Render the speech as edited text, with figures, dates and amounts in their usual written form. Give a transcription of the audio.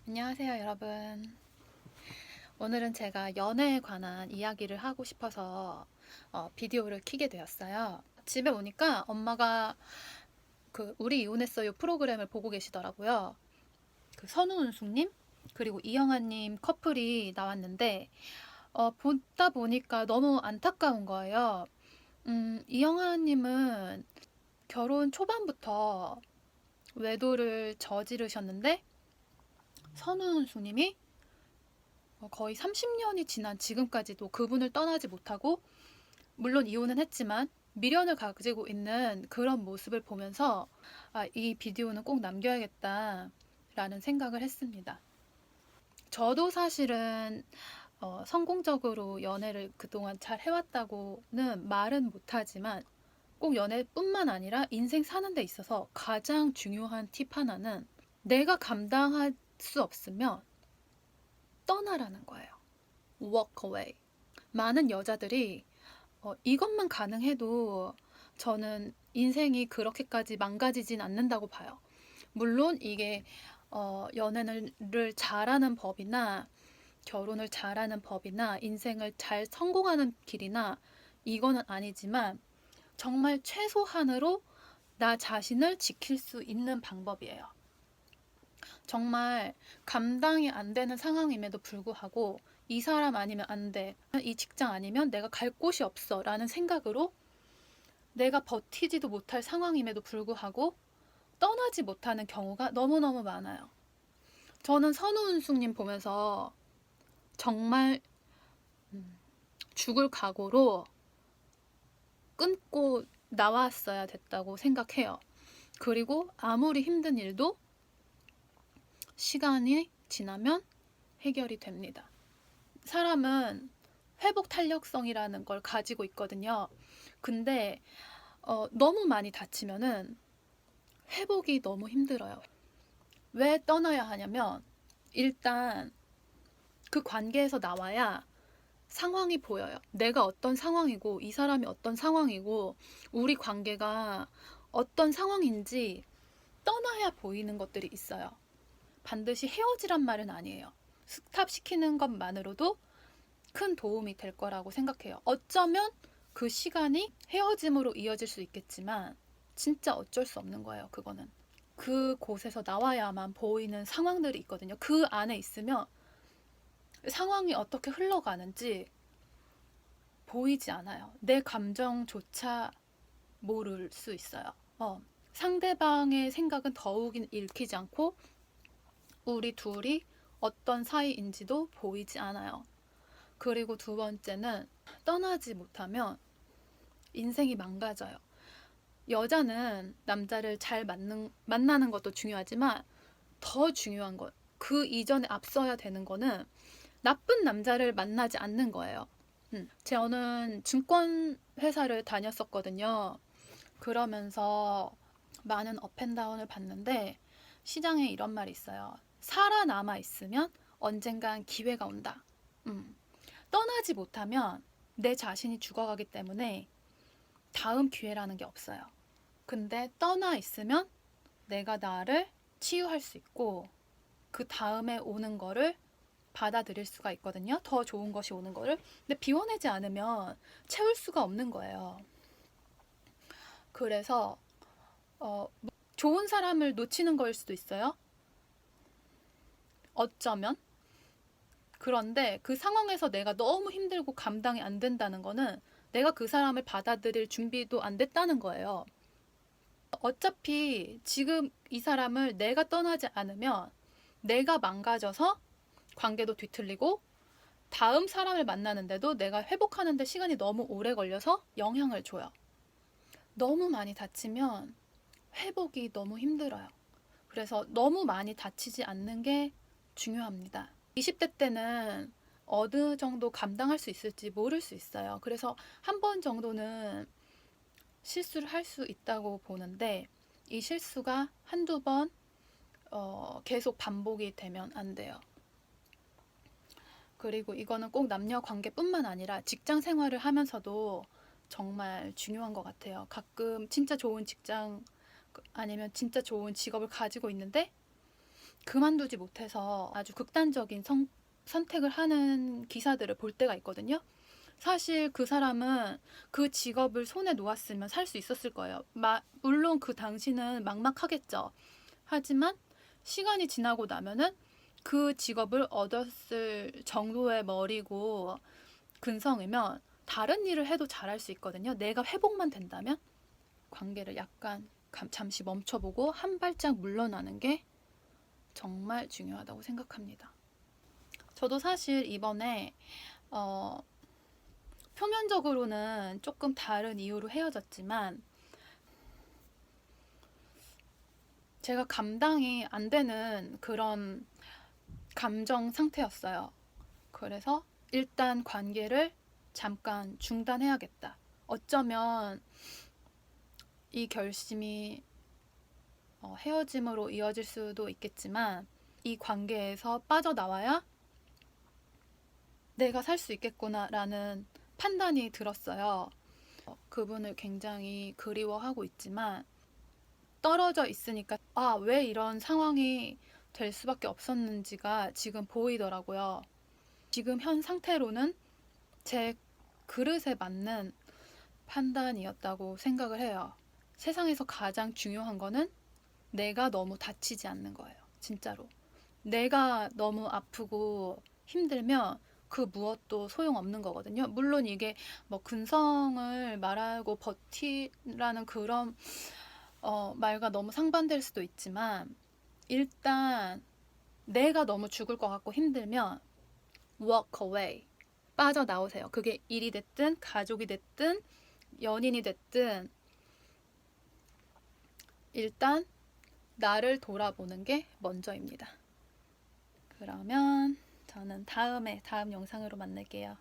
안녕하세요, 여러분. 오늘은 제가 연애에 관한 이야기를 하고 싶어서 비디오를 켜게 되었어요. 집에 오니까 엄마가 그 우리 이혼했어요 프로그램을 보고 계시더라고요. 그 선우은숙님 그리고 이영아님 커플이 나왔는데 보다 보니까 너무 안타까운 거예요. 이영아님은 결혼 초반부터 외도를 저지르셨는데 선우은숙님이 거의 30년이 지난 지금까지도 그분을 떠나지 못하고, 물론 이혼은 했지만 미련을 가지고 있는 그런 모습을 보면서 이 비디오는 꼭 남겨야겠다라는 생각을 했습니다. 저도 사실은 성공적으로 연애를 그동안 잘 해왔다고는 말은 못하지만, 꼭 연애뿐만 아니라 인생 사는 데 있어서 가장 중요한 팁 하나는 내가 감당할 수 없으면 떠나라는 거예요. Walk away. 많은 여자들이 이것만 가능해도 저는 인생이 그렇게까지 망가지진 않는다고 봐요. 물론 이게 연애를 잘하는 법이나 결혼을 잘하는 법이나 인생을 잘 성공하는 길이나 이거는 아니지만, 정말 최소한으로 나 자신을 지킬 수 있는 방법이에요. 정말 감당이 안 되는 상황임에도 불구하고 이 사람 아니면 안 돼, 이 직장 아니면 내가 갈 곳이 없어 라는 생각으로 내가 버티지도 못할 상황임에도 불구하고 떠나지 못하는 경우가 너무너무 많아요. 저는 선우은숙님 보면서 정말 죽을 각오로 끊고 나왔어야 됐다고 생각해요. 그리고 아무리 힘든 일도 시간이 지나면 해결이 됩니다. 사람은 회복 탄력성이라는 걸 가지고 있거든요. 근데 너무 많이 다치면은 회복이 너무 힘들어요. 왜 떠나야 하냐면, 일단 그 관계에서 나와야 상황이 보여요. 내가 어떤 상황이고 이 사람이 어떤 상황이고 우리 관계가 어떤 상황인지 떠나야 보이는 것들이 있어요. 반드시 헤어지란 말은 아니에요. 스탑시키는 것만으로도 큰 도움이 될 거라고 생각해요. 어쩌면 그 시간이 헤어짐으로 이어질 수 있겠지만 진짜 어쩔 수 없는 거예요. 그거는 그곳에서 나와야만 보이는 상황들이 있거든요. 그 안에 있으면 상황이 어떻게 흘러가는지 보이지 않아요. 내 감정조차 모를 수 있어요. 상대방의 생각은 더욱이 읽히지 않고 우리 둘이 어떤 사이인지도 보이지 않아요. 그리고 두 번째는, 떠나지 못하면 인생이 망가져요. 여자는 남자를 잘 만나는 것도 중요하지만 더 중요한 것, 그 이전에 앞서야 되는 거는 나쁜 남자를 만나지 않는 거예요. 저는 증권회사를 다녔었거든요. 그러면서 많은 업앤다운을 봤는데 시장에 이런 말이 있어요. 살아남아 있으면 언젠간 기회가 온다. 떠나지 못하면 내 자신이 죽어가기 때문에 다음 기회라는 게 없어요. 근데 떠나 있으면 내가 나를 치유할 수 있고 그 다음에 오는 거를 받아들일 수가 있거든요. 더 좋은 것이 오는 거를. 근데 비워내지 않으면 채울 수가 없는 거예요. 그래서 좋은 사람을 놓치는 거일 수도 있어요. 어쩌면. 그런데 그 상황에서 내가 너무 힘들고 감당이 안 된다는 거는 내가 그 사람을 받아들일 준비도 안 됐다는 거예요. 어차피 지금 이 사람을 내가 떠나지 않으면 내가 망가져서 관계도 뒤틀리고 다음 사람을 만나는데도 내가 회복하는데 시간이 너무 오래 걸려서 영향을 줘요. 너무 많이 다치면 회복이 너무 힘들어요. 그래서 너무 많이 다치지 않는 게 중요합니다. 20대 때는 어느 정도 감당할 수 있을지 모를 수 있어요. 그래서 한 번 정도는 실수를 할 수 있다고 보는데, 이 실수가 한두 번 계속 반복이 되면 안 돼요. 그리고 이거는 꼭 남녀 관계뿐만 아니라 직장 생활을 하면서도 정말 중요한 것 같아요. 가끔 진짜 좋은 직장 아니면 진짜 좋은 직업을 가지고 있는데 그만두지 못해서 아주 극단적인 선택을 하는 기사들을 볼 때가 있거든요. 사실 그 사람은 그 직업을 손에 놓았으면 살 수 있었을 거예요. 물론 그 당시는 막막하겠죠. 하지만 시간이 지나고 나면은 그 직업을 얻었을 정도의 머리고 근성이면 다른 일을 해도 잘할 수 있거든요. 내가 회복만 된다면 관계를 약간 잠시 멈춰보고 한 발짝 물러나는 게 정말 중요하다고 생각합니다. 저도 사실 이번에 표면적으로는 조금 다른 이유로 헤어졌지만 제가 감당이 안 되는 그런 감정 상태였어요. 그래서 일단 관계를 잠깐 중단해야겠다. 어쩌면 이 결심이 헤어짐으로 이어질 수도 있겠지만 이 관계에서 빠져나와야 내가 살 수 있겠구나라는 판단이 들었어요. 그분을 굉장히 그리워하고 있지만 떨어져 있으니까 왜 이런 상황이 될 수밖에 없었는지가 지금 보이더라고요. 지금 현 상태로는 제 그릇에 맞는 판단이었다고 생각을 해요. 세상에서 가장 중요한 거는 내가 너무 다치지 않는 거예요. 진짜로. 내가 너무 아프고 힘들면 그 무엇도 소용없는 거거든요. 물론 이게 뭐 근성을 말하고 버티라는 그런 말과 너무 상반될 수도 있지만 일단 내가 너무 죽을 것 같고 힘들면 walk away. 빠져나오세요. 그게 일이 됐든 가족이 됐든 연인이 됐든 일단 나를 돌아보는 게 먼저입니다. 그러면 저는 다음 영상으로 만날게요.